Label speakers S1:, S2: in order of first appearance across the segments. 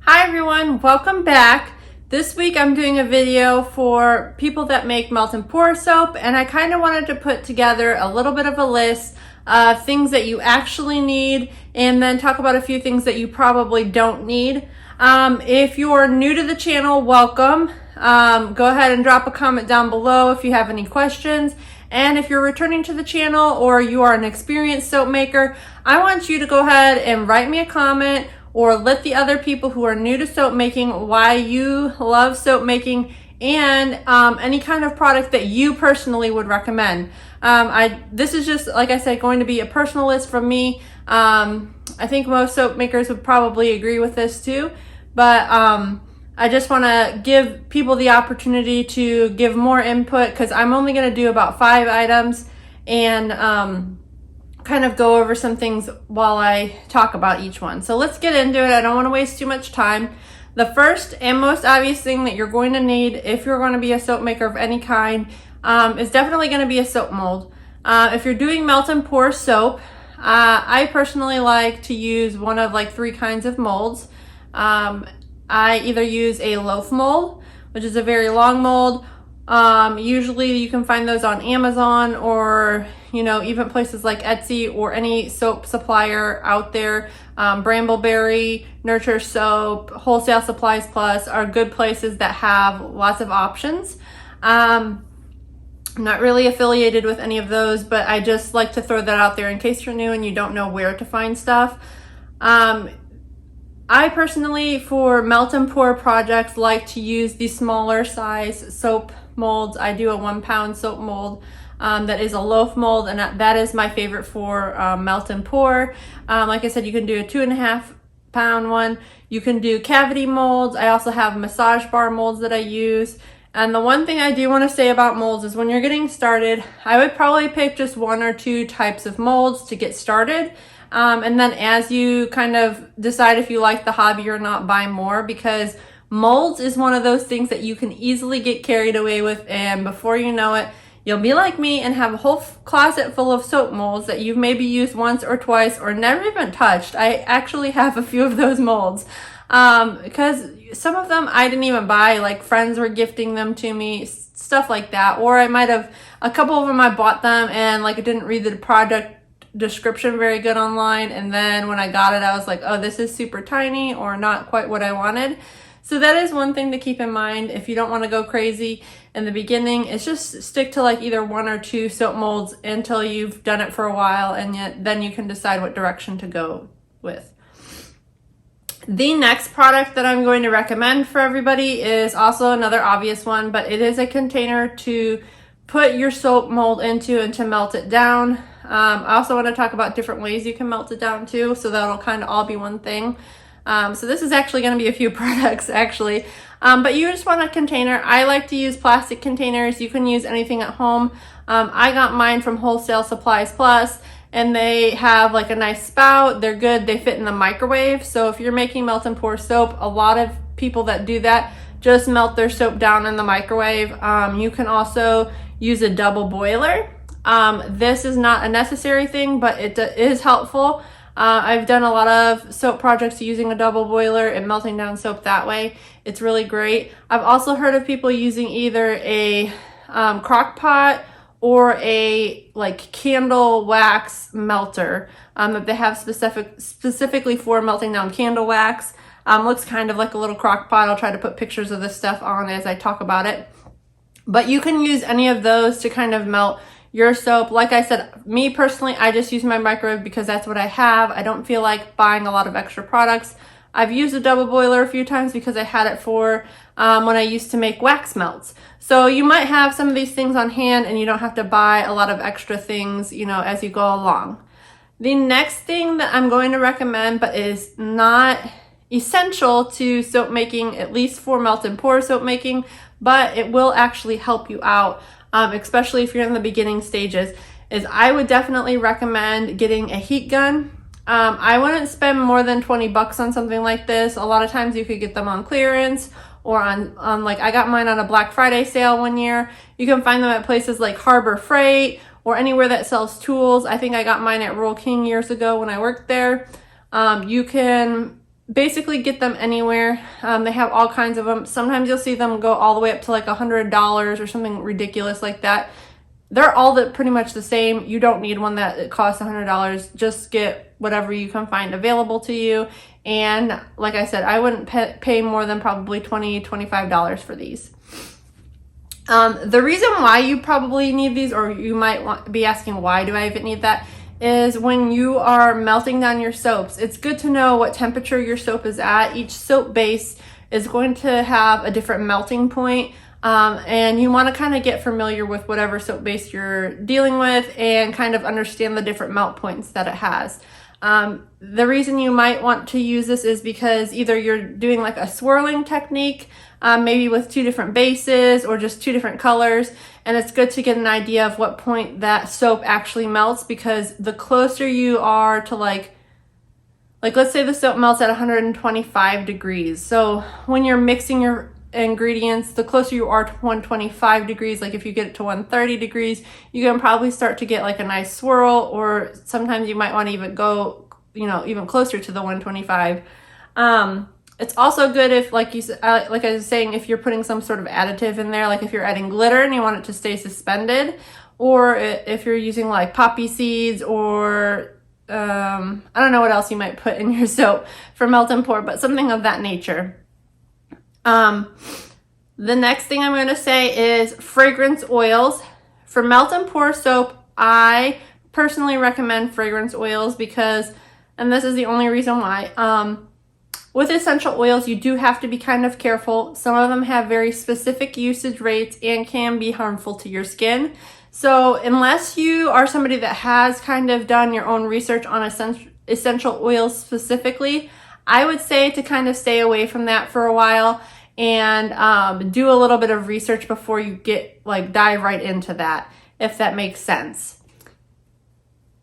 S1: Hi everyone, welcome back. This week I'm doing a video for people that make melt and pour soap, and I kind of wanted to put together a little bit of a list of things that you actually need and then talk about a few things that you probably don't need. If you're new to the channel, welcome. Go ahead and drop a comment down below if you have any questions. And if you're returning to the channel or you are an experienced soap maker, I want you to go ahead and write me a comment or let the other people who are new to soap making why you love soap making and any kind of product that you personally would recommend. This is just, like I said, going to be a personal list from me. I think most soap makers would probably agree with this too, but I just want to give people the opportunity to give more input because I'm only going to do about 5 items and kind of go over some things while I talk about each one. So let's get into it. I don't want to waste too much time. The first and most obvious thing that you're going to need if you're going to be a soap maker of any kind is definitely going to be a soap mold. If you're doing melt and pour soap, I personally like to use one of like 3 kinds of molds. I either use a loaf mold, which is a very long mold. Usually you can find those on Amazon or, you know, even places like Etsy or any soap supplier out there. Brambleberry, Nurture Soap, Wholesale Supplies Plus are good places that have lots of options. I'm not really affiliated with any of those, but I just like to throw that out there in case you're new and you don't know where to find stuff. I personally, for melt and pour projects, like to use the smaller size soap molds. I do a 1 pound soap mold that is a loaf mold, and that is my favorite for melt and pour. Like I said, you can do a 2.5 pound one. You can do cavity molds. I also have massage bar molds that I use. And the one thing I do want to say about molds is when you're getting started, I would probably pick just 1 or 2 types of molds to get started. And then as you kind of decide if you like the hobby or not, buy more, because molds is one of those things that you can easily get carried away with, and before you know it, you'll be like me and have a whole closet full of soap molds that you've maybe used once or twice or never even touched. I actually have a few of those molds because some of them I didn't even buy, like friends were gifting them to me, stuff like that, or I might have, a couple of them I bought them and like I didn't read the product description very good online, and then when I got it I was like, oh, this is super tiny or not quite what I wanted. So that is one thing to keep in mind. If you don't want to go crazy in the beginning, it's just stick to like either 1 or 2 soap molds until you've done it for a while, and then you can decide what direction to go with. The next product that I'm going to recommend for everybody is also another obvious one, but it is a container to put your soap mold into and to melt it down. I also want to talk about different ways you can melt it down too, so that'll kind of all be one thing. So this is actually going to be a few products actually, but you just want a container. I like to use plastic containers. You can use anything at home. I got mine from Wholesale Supplies Plus, and they have like a nice spout. They're good. They fit in the microwave. So if you're making melt and pour soap, a lot of people that do that just melt their soap down in the microwave. You can also use a double boiler. This is not a necessary thing, but it is helpful. I've done a lot of soap projects using a double boiler and melting down soap that way. It's really great. I've also heard of people using either a crock pot or a like candle wax melter that they have specifically for melting down candle wax. Looks kind of like a little crock pot. I'll try to put pictures of this stuff on as I talk about it. But you can use any of those to kind of melt your soap. Like I said, me personally, I just use my microwave because that's what I have. I don't feel like buying a lot of extra products. I've used a double boiler a few times because I had it for when I used to make wax melts. So you might have some of these things on hand and you don't have to buy a lot of extra things, you know, as you go along. The next thing that I'm going to recommend, but is not essential to soap making, at least for melt and pour soap making, but it will actually help you out, especially if you're in the beginning stages, is I would definitely recommend getting a heat gun. I wouldn't spend more than 20 bucks on something like this. A lot of times you could get them on clearance or on like, I got mine on a Black Friday sale one year. You can find them at places like Harbor Freight or anywhere that sells tools. I think I got mine at Rural King years ago when I worked there. You can basically get them anywhere. They have all kinds of them. Sometimes you'll see them go all the way up to like $100 or something ridiculous like that. They're all pretty much the same. You don't need one that costs $100. Just get whatever you can find available to you. And like I said, I wouldn't pay more than probably $20, $25 for these. The reason why you probably need these, or you might be asking why do I even need that, is when you are melting down your soaps, it's good to know what temperature your soap is at. Each soap base is going to have a different melting point. And you want to kind of get familiar with whatever soap base you're dealing with and kind of understand the different melt points that it has. The reason you might want to use this is because either you're doing like a swirling technique, maybe with two different bases or just two different colors, and it's good to get an idea of what point that soap actually melts, because the closer you are to like let's say the soap melts at 125 degrees. So when you're mixing your ingredients, the closer you are to 125 degrees, like if you get it to 130 degrees, you can probably start to get like a nice swirl, or sometimes you might want to even go, even closer to the 125. It's also good if, like I was saying, if you're putting some sort of additive in there, like if you're adding glitter and you want it to stay suspended, or if you're using like poppy seeds, or I don't know what else you might put in your soap for melt and pour, but something of that nature. The next thing I'm going to say is fragrance oils. For melt and pour soap, I personally recommend fragrance oils because, and this is the only reason why, with essential oils, you do have to be kind of careful. Some of them have very specific usage rates and can be harmful to your skin. So unless you are somebody that has kind of done your own research on essential oils specifically, I would say to kind of stay away from that for a while and do a little bit of research before you dive right into that, if that makes sense.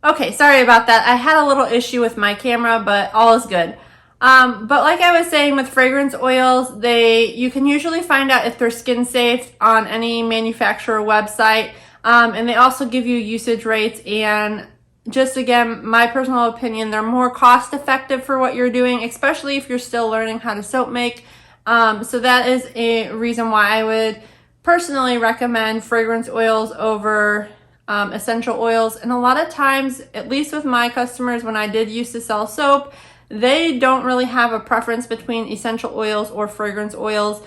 S1: Okay, sorry about that. I had a little issue with my camera, but all is good. But like I was saying, with fragrance oils, you can usually find out if they're skin safe on any manufacturer website. And they also give you usage rates, and just again, my personal opinion, they're more cost effective for what you're doing, especially if you're still learning how to soap make. So that is a reason why I would personally recommend fragrance oils over essential oils. And a lot of times, at least with my customers, when I did used to sell soap, they don't really have a preference between essential oils or fragrance oils.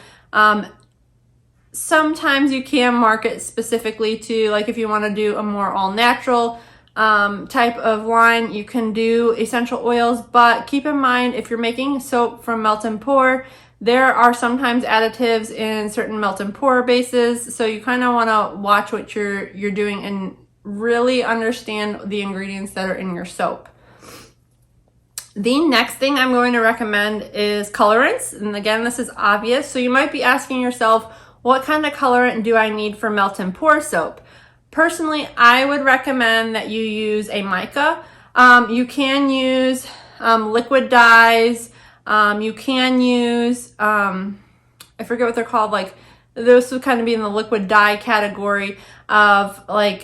S1: Sometimes you can market specifically to, like, if you want to do a more all natural type of line, you can do essential oils. But keep in mind, if you're making soap from melt and pour, there are sometimes additives in certain melt and pour bases. So you kind of want to watch what you're doing and really understand the ingredients that are in your soap. The next thing I'm going to recommend is colorants. And again, this is obvious. So you might be asking yourself, what kind of colorant do I need for melt and pour soap? Personally, I would recommend that you use a mica. You can use liquid dyes. You can use, I forget what they're called, like those would kind of be in the liquid dye category of I'm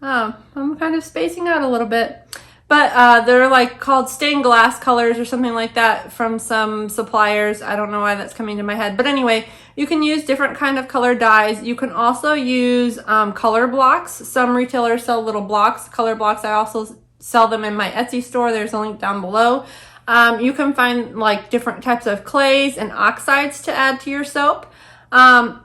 S1: kind of spacing out a little bit. But they're like called stained glass colors or something like that from some suppliers. I don't know why that's coming to my head. But anyway, you can use different kind of color dyes. You can also use color blocks. Some retailers sell little blocks, color blocks. I also sell them in my Etsy store. There's a link down below. You can find like different types of clays and oxides to add to your soap.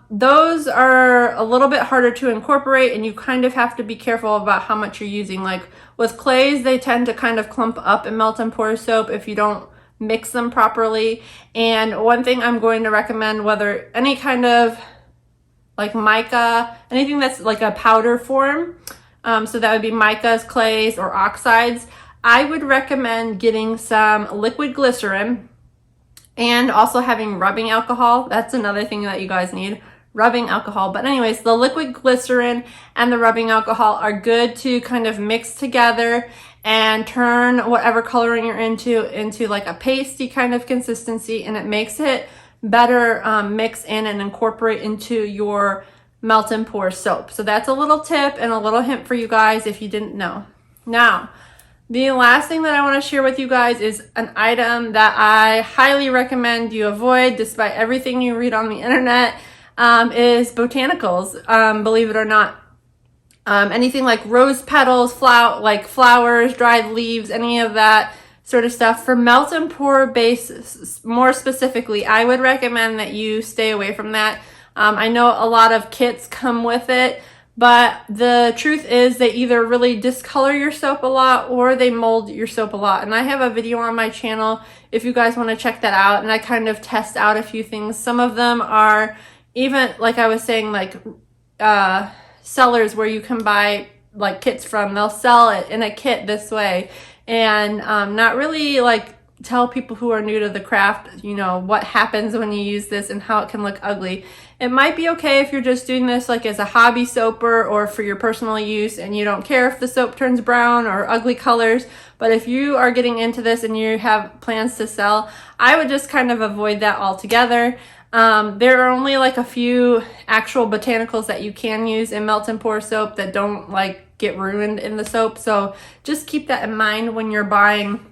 S1: Those are a little bit harder to incorporate, and you kind of have to be careful about how much you're using. Like with clays, they tend to kind of clump up in melt and pour soap if you don't mix them properly. And one thing I'm going to recommend, whether any kind of like mica, anything that's like a powder form, so that would be micas, clays, or oxides, I would recommend getting some liquid glycerin and also having rubbing alcohol. That's another thing that you guys need, rubbing alcohol. But anyways, the liquid glycerin and the rubbing alcohol are good to kind of mix together and turn whatever coloring you're into like a pasty kind of consistency, and it makes it better mix in and incorporate into your melt and pour soap. So that's a little tip and a little hint for you guys if you didn't know. Now, The last thing that I want to share with you guys is an item that I highly recommend you avoid despite everything you read on the internet, is botanicals, believe it or not. Anything like rose petals, flowers, dried leaves, any of that sort of stuff. For melt and pour base, more specifically, I would recommend that you stay away from that. I know a lot of kits come with it, but the truth is they either really discolor your soap a lot or they mold your soap a lot. And I have a video on my channel if you guys want to check that out, and I kind of test out a few things. Some of them are even, like I was saying, like sellers where you can buy like kits from, they'll sell it in a kit this way and not really like tell people who are new to the craft, you know, what happens when you use this and how it can look ugly. It might be okay if you're just doing this like as a hobby soaper or for your personal use and you don't care if the soap turns brown or ugly colors, but if you are getting into this and you have plans to sell, I would just kind of avoid that altogether. There are only like a few actual botanicals that you can use in melt and pour soap that don't like get ruined in the soap. So just keep that in mind when you're buying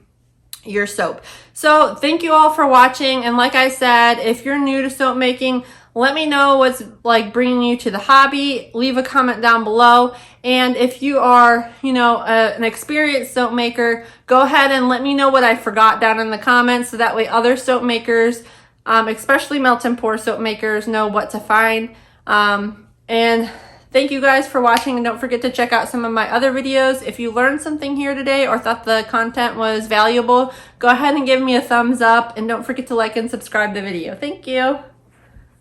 S1: your soap. So thank you all for watching. And like I said, if you're new to soap making, let me know what's like bringing you to the hobby. Leave a comment down below. And if you are, you know, an experienced soap maker, go ahead and let me know what I forgot down in the comments so that way other soap makers, especially melt and pour soap makers, know what to find. And thank you guys for watching, and don't forget to check out some of my other videos. If you learned something here today or thought the content was valuable, go ahead and give me a thumbs up, and don't forget to like and subscribe the video. Thank you.